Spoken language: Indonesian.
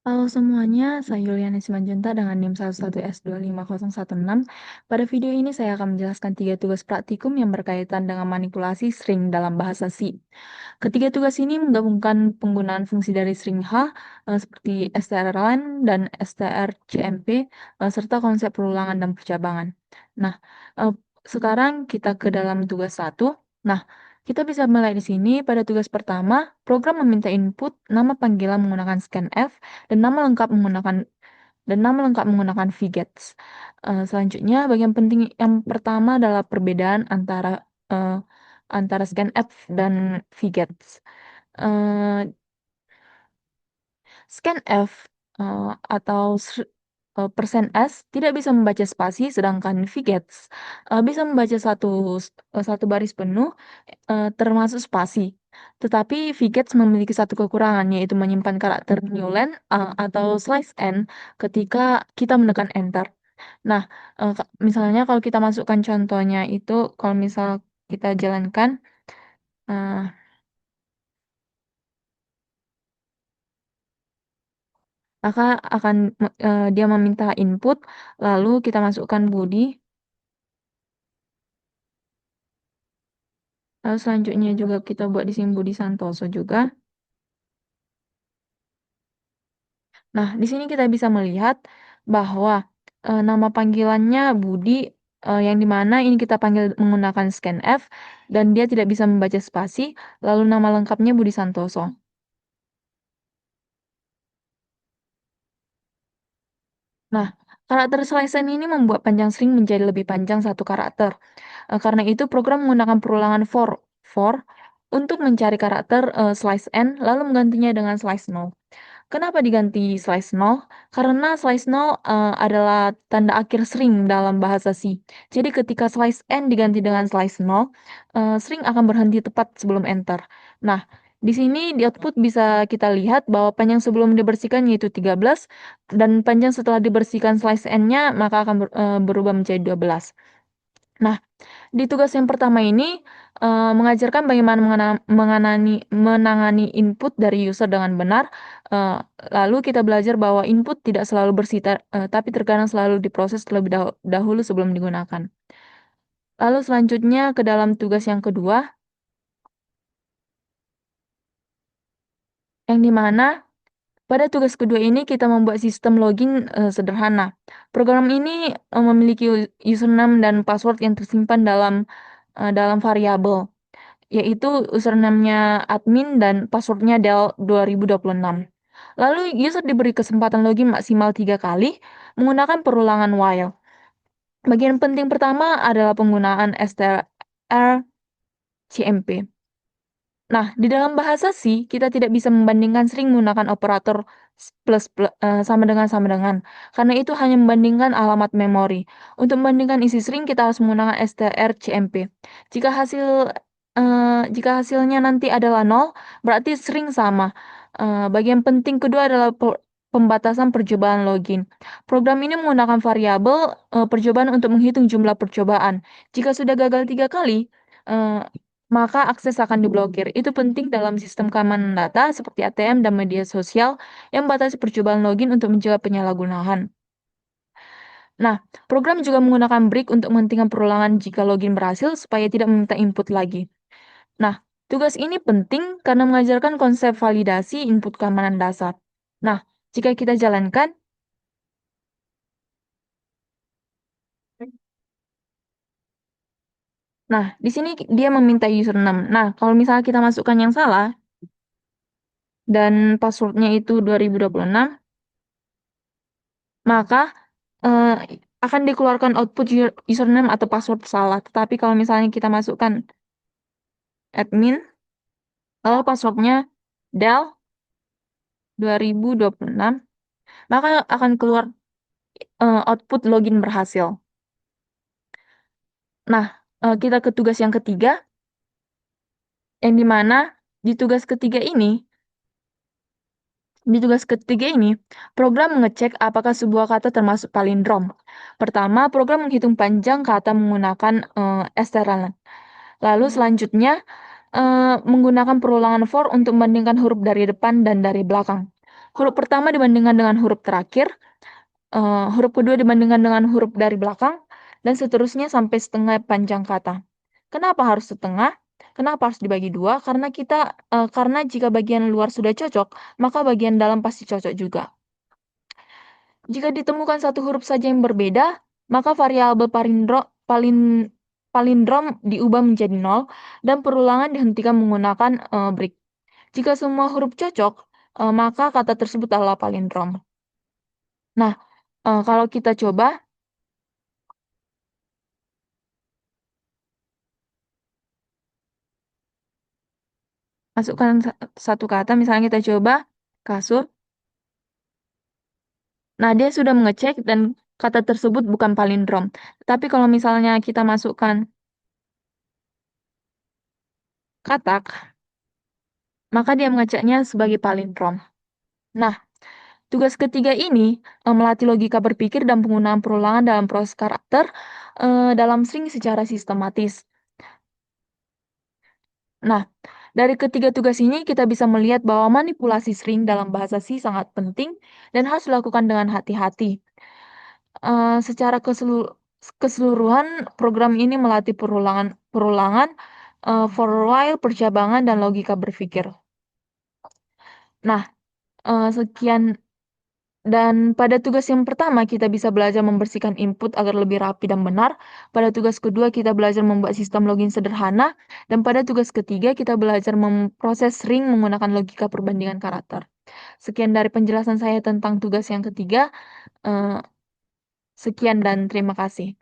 Halo semuanya, saya Yuliana Simanjunta dengan NIM 11S25016. Pada video ini saya akan menjelaskan 3 tugas praktikum yang berkaitan dengan manipulasi string dalam bahasa C. Ketiga tugas ini menggabungkan penggunaan fungsi dari string H seperti strlen dan strcmp serta konsep perulangan dan percabangan. Nah, eh, sekarang kita ke dalam tugas 1. Nah, kita bisa mulai di sini. Pada tugas pertama, program meminta input nama panggilan menggunakan scanf dan nama lengkap menggunakan vgets. Selanjutnya, bagian penting yang pertama adalah perbedaan antara scanf dan vgets. Eh, Scanf atau %s tidak bisa membaca spasi, sedangkan vgets bisa membaca satu baris penuh termasuk spasi. Tetapi vgets memiliki satu kekurangan, yaitu menyimpan karakter newlen atau slice n ketika kita menekan enter. Nah, misalnya kalau kita masukkan contohnya itu, kalau misal kita jalankan, eh, maka dia meminta input, lalu kita masukkan Budi, lalu selanjutnya juga kita buat di sini Budi Santoso juga. Nah, di sini kita bisa melihat bahwa nama panggilannya Budi, yang dimana ini kita panggil menggunakan scanf, dan dia tidak bisa membaca spasi, lalu nama lengkapnya Budi Santoso. Nah, karakter slice ini membuat panjang string menjadi lebih panjang satu karakter. Karena itu program menggunakan perulangan for untuk mencari karakter slice n lalu menggantinya dengan slice no. Kenapa diganti slice no? Karena slice no adalah tanda akhir string dalam bahasa C. Jadi ketika slice n diganti dengan slice no, string akan berhenti tepat sebelum enter. Nah, di sini di output bisa kita lihat bahwa panjang sebelum dibersihkan yaitu 13 dan panjang setelah dibersihkan slice n-nya maka akan berubah menjadi 12. Nah, di tugas yang pertama ini mengajarkan bagaimana menangani input dari user dengan benar. Lalu kita belajar bahwa input tidak selalu bersih, tapi terkadang selalu diproses terlebih dahulu sebelum digunakan. Lalu selanjutnya ke dalam tugas yang kedua, yang dimana pada tugas kedua ini kita membuat sistem login sederhana. Program ini memiliki username dan password yang tersimpan dalam variabel, yaitu username-nya admin dan password-nya Del 2026. Lalu user diberi kesempatan login maksimal 3 kali menggunakan perulangan while. Bagian penting pertama adalah penggunaan strcmp. Nah, di dalam bahasa C, kita tidak bisa membandingkan string menggunakan operator sama dengan, karena itu hanya membandingkan alamat memori. Untuk membandingkan isi string, kita harus menggunakan strcmp. Jika hasilnya nanti adalah 0, berarti string sama. Bagian penting kedua adalah pembatasan percobaan login. Program ini menggunakan variabel percobaan untuk menghitung jumlah percobaan. Jika sudah gagal 3 kali, eh, maka akses akan diblokir. Itu penting dalam sistem keamanan data seperti ATM dan media sosial yang membatasi percobaan login untuk mencegah penyalahgunaan. Nah, program juga menggunakan break untuk menghentikan perulangan jika login berhasil supaya tidak meminta input lagi. Nah, tugas ini penting karena mengajarkan konsep validasi input keamanan dasar. Nah, jika kita jalankan, nah, di sini dia meminta username. Nah, kalau misalnya kita masukkan yang salah dan passwordnya itu 2026, maka eh, akan dikeluarkan output username atau password salah. Tetapi kalau misalnya kita masukkan admin, lalu passwordnya Del 2026, maka akan keluar output login berhasil. Nah, kita ke tugas yang ketiga, yang dimana di tugas ketiga ini, program mengecek apakah sebuah kata termasuk palindrom. Pertama, program menghitung panjang kata menggunakan strlen. Lalu selanjutnya, menggunakan perulangan for untuk membandingkan huruf dari depan dan dari belakang. Huruf pertama dibandingkan dengan huruf terakhir, huruf kedua dibandingkan dengan huruf dari belakang, dan seterusnya sampai setengah panjang kata. Kenapa harus setengah? Kenapa harus dibagi dua? Karena jika bagian luar sudah cocok, maka bagian dalam pasti cocok juga. Jika ditemukan satu huruf saja yang berbeda, maka variabel palindrom diubah menjadi nol dan perulangan dihentikan menggunakan break. Jika semua huruf cocok, maka kata tersebut adalah palindrom. Nah, kalau kita coba masukkan satu kata, misalnya kita coba kasur. Nah, dia sudah mengecek dan kata tersebut bukan palindrom. Tapi kalau misalnya kita masukkan katak, maka dia mengeceknya sebagai palindrom. Nah, tugas ketiga ini melatih logika berpikir dan penggunaan perulangan dalam proses karakter dalam string secara sistematis. Nah, dari ketiga tugas ini kita bisa melihat bahwa manipulasi string dalam bahasa C sangat penting dan harus dilakukan dengan hati-hati. Secara keseluruhan program ini melatih perulangan, for while, percabangan, dan logika berpikir. Nah, sekian. Dan pada tugas yang pertama kita bisa belajar membersihkan input agar lebih rapi dan benar. Pada tugas kedua kita belajar membuat sistem login sederhana. Dan pada tugas ketiga kita belajar memproses string menggunakan logika perbandingan karakter. Sekian dari penjelasan saya tentang tugas yang ketiga. Sekian dan terima kasih.